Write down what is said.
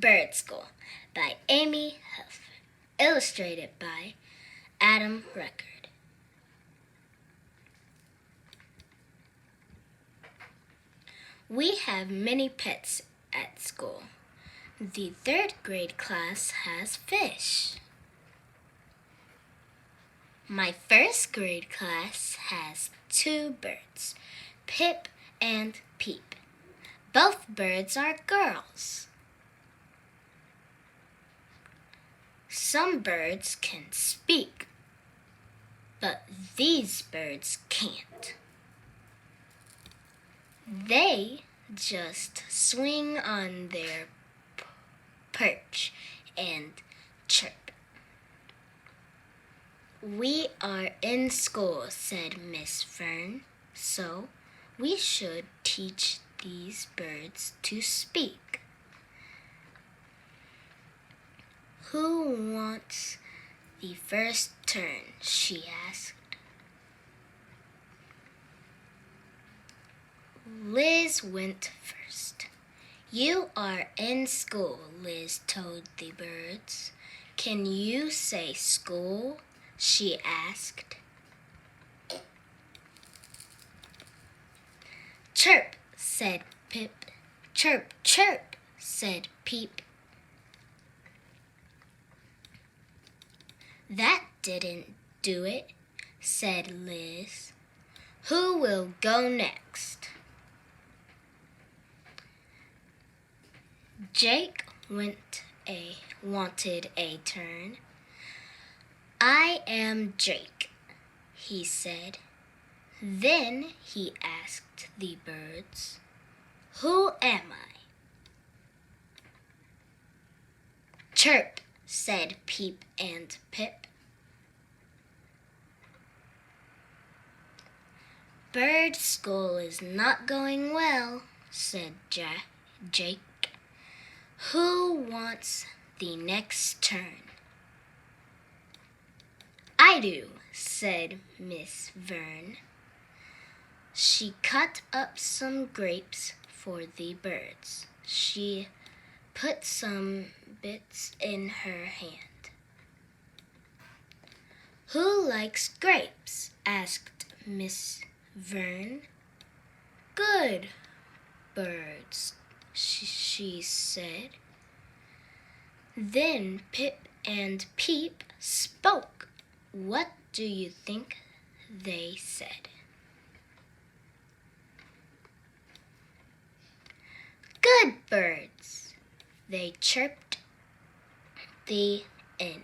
Bird School by Amy Huff. Illustrated by Adam Record. We have many pets at school. The third grade class has fish. My first grade class has two birds, Pip and Peep. Both birds are girls. Some birds can speak, but these birds can't. They just swing on their perch and chirp. We are in school, said Miss Fern, so we should teach these birds to speak. Who wants the first turn? She asked. Liz went first. You are in school, Liz told the birds. Can you say school? She asked. Chirp, said Pip. Chirp, chirp, said Peep. That didn't do it, said Liz. Who will go next? Jake wanted a turn. I am Jake, he said. Then he asked the birds, Who am I? Chirp, said Peep and Pip. Bird school is not going well, said Jake. Who wants the next turn? I do, said Miss Fern. She cut up some grapes for the birds. She put some bits in her hand. Who likes grapes? Asked Miss Fern. Good birds, she said. Then Pip and Peep spoke. What do you think they said? Good birds, they chirped. The end.